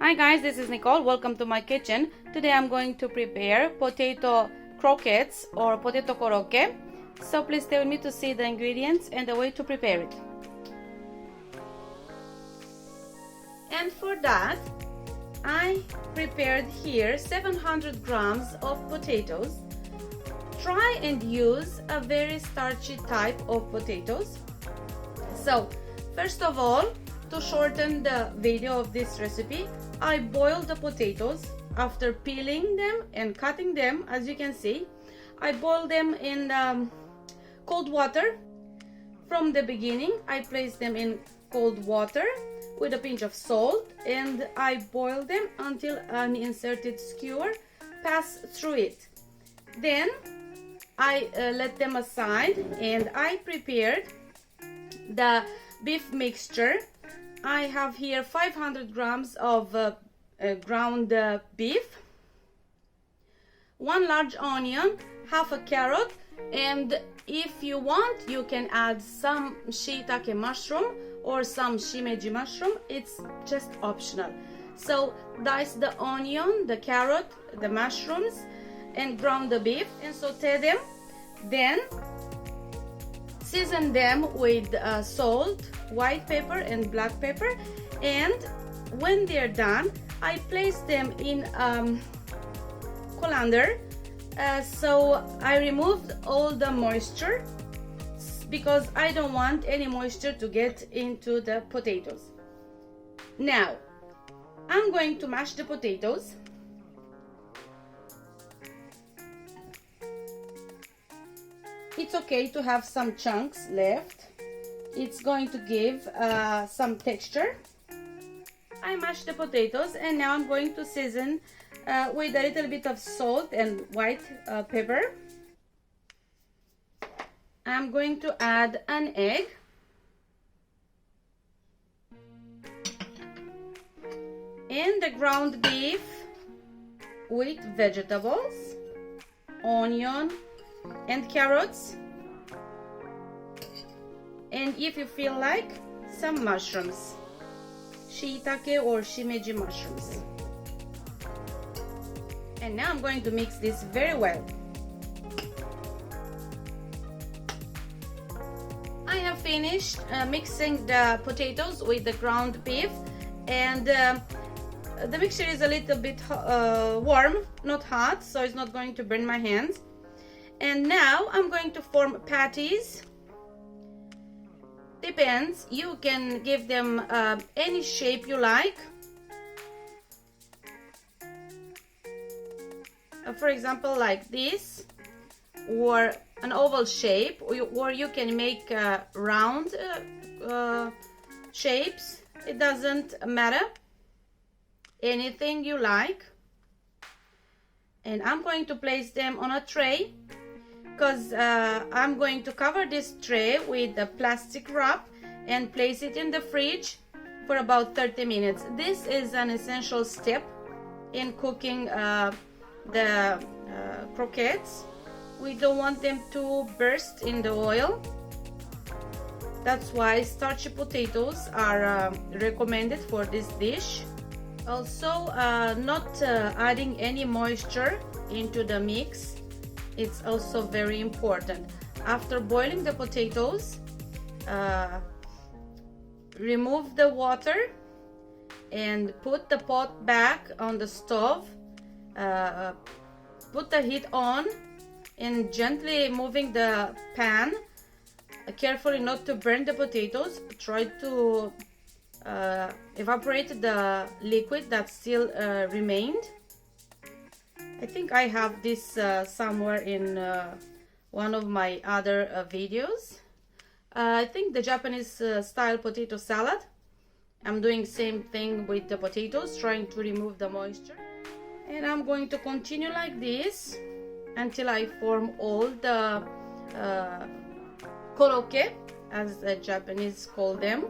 Hi guys, this is Nicole. Welcome to my kitchen. Today I'm going to prepare potato croquettes or potato korokke. So please stay with me to see the ingredients and the way to prepare it. And for that, I prepared here 700 grams of potatoes. Try and use a very starchy type of potatoes. So first of all, to shorten the video of this recipe, I boiled the potatoes. After peeling them and cutting them, as you can see, I boiled them in cold water. From the beginning, I placed them in cold water with a pinch of salt, and I boiled them until an inserted skewer passed through it. Then I let them aside, and I prepared the beef mixture. I have here 500 grams of ground beef, 1 large onion, half a carrot, and if you want, you can add some shiitake mushroom or some shimeji mushroom. It's just optional. So dice the onion, the carrot, the mushrooms, and ground the beef and saute them. Then season them with salt, white pepper, and black pepper. And when they're done, I place them in colander. So I removed all the moisture because I don't want any moisture to get into the potatoes. Now I'm going to mash the potatoes. It's okay to have some chunks left. It's going to give some texture. I mashed the potatoes, and now I'm going to season with a little bit of salt and white pepper. I'm going to add an egg. And the ground beef with vegetables, onion, and carrots, and if you feel like, some mushrooms, shiitake or shimeji mushrooms. And now I'm going to mix this very well. I have finished mixing the potatoes with the ground beef, and the mixture is a little bit warm, not hot, so it's not going to burn my hands. And now I'm going to form patties. Depends, you can give them any shape you like. For example, like this, or an oval shape, or you can make round shapes. It doesn't matter, anything you like. And I'm going to place them on a tray, because I'm going to cover this tray with a plastic wrap and place it in the fridge for about 30 minutes. This is an essential step in cooking the croquettes. We don't want them to burst in the oil. That's why starchy potatoes are recommended for this dish. Also, not adding any moisture into the mix. It's also very important. After boiling the potatoes, remove the water and put the pot back on the stove. Put the heat on and gently moving the pan, carefully not to burn the potatoes. Try to evaporate the liquid that still remained. I think I have this somewhere in one of my other videos. I think the Japanese style potato salad. I'm doing same thing with the potatoes, trying to remove the moisture. And I'm going to continue like this until I form all the korokke, as the Japanese call them.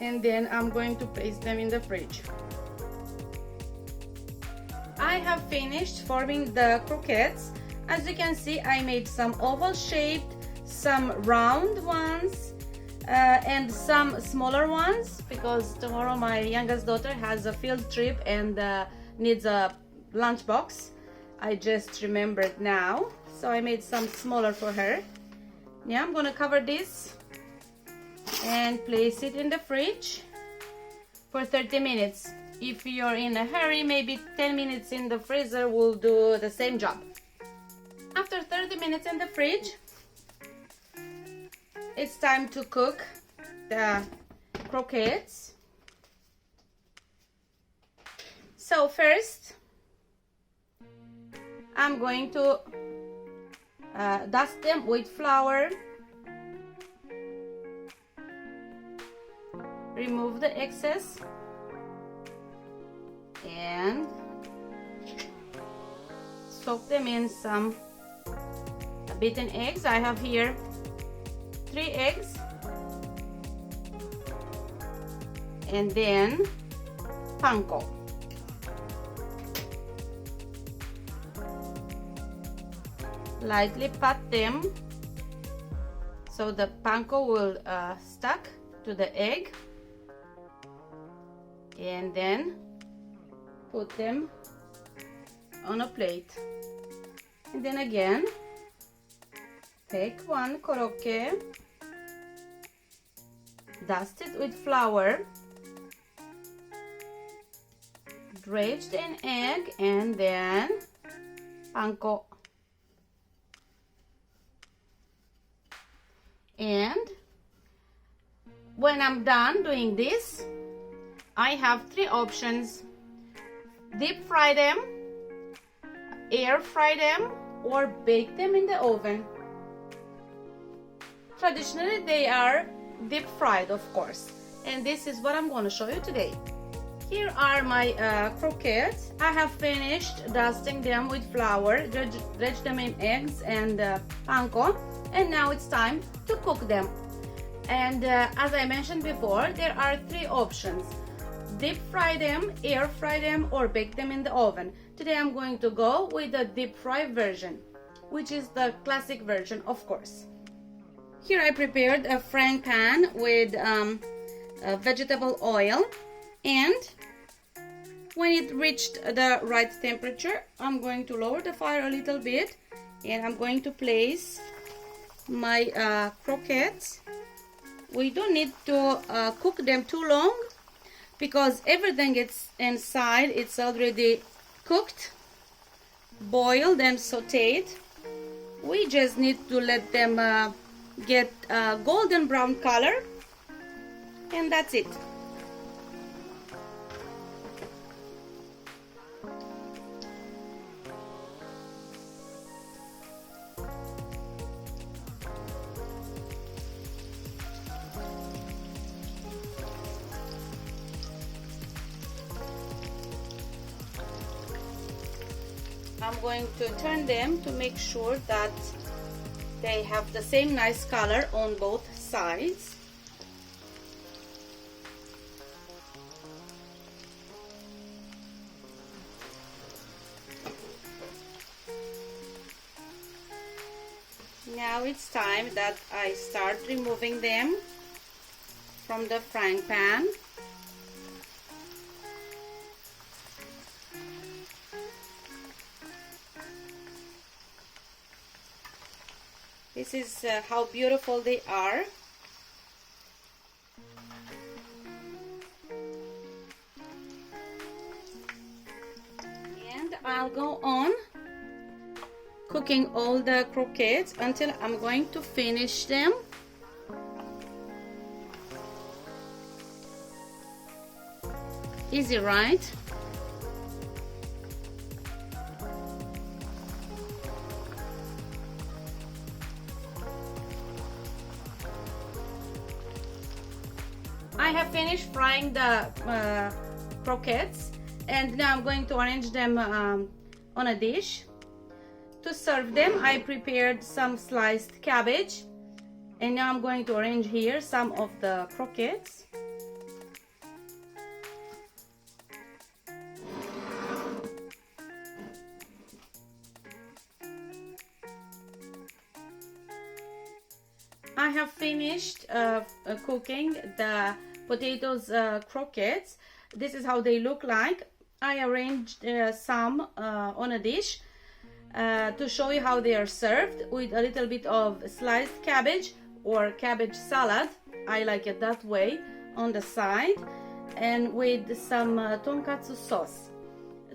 And then I'm going to place them in the fridge. I have finished forming the croquettes. As you can see, I made some oval shaped, some round ones, and some smaller ones because tomorrow my youngest daughter has a field trip and needs a lunchbox. I just remembered now, so I made some smaller for her. Now I'm gonna cover this and place it in the fridge for 30 minutes. If you're in a hurry, maybe 10 minutes in the freezer will do the same job. After 30 minutes in the fridge, it's time to cook the croquettes. So first, I'm going to dust them with flour. Remove the excess and soak them in some beaten eggs. I have here 3 eggs, and then panko. Lightly pat them so the panko will stuck to the egg, and then put them on a plate. And then again, take one korokke, dust it with flour, dredged in egg, and then panko. And when I'm done doing this, I have 3 options: deep fry them, air fry them, or bake them in the oven. Traditionally they are deep fried, of course, and this is what I'm going to show you today. Here are my croquettes. I have finished dusting them with flour, dredged them in eggs and panko, and now it's time to cook them. And as I mentioned before, there are 3 options: deep fry them, air fry them, or bake them in the oven. Today I'm going to go with the deep fry version, which is the classic version, of course. Here I prepared a frying pan with vegetable oil, and when it reached the right temperature, I'm going to lower the fire a little bit, and I'm going to place my croquettes. We don't need to cook them too long because everything is inside, it's already cooked, boiled and sauteed. We just need to let them get golden brown color, and that's it. I'm going to turn them to make sure that they have the same nice color on both sides. Now it's time that I start removing them from the frying pan. This is how beautiful they are. And I'll go on cooking all the croquettes until I'm going to finish them. Easy, right? I have finished frying the croquettes, and now I'm going to arrange them on a dish. To serve them, I prepared some sliced cabbage, and now I'm going to arrange here some of the croquettes. I have finished cooking the potatoes croquettes. This is how they look like. I arranged some on a dish to show you how they are served, with a little bit of sliced cabbage or cabbage salad, I like it that way, on the side, and with some tonkatsu sauce.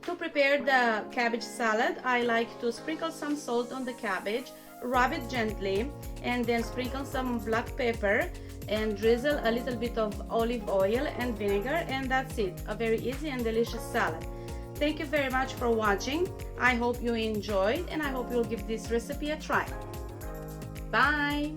To prepare the cabbage salad, I like to sprinkle some salt on the cabbage, rub it gently, and then sprinkle some black pepper and drizzle a little bit of olive oil and vinegar, and that's it. A very easy and delicious salad. Thank you very much for watching. I hope you enjoyed, and I hope you'll give this recipe a try. Bye!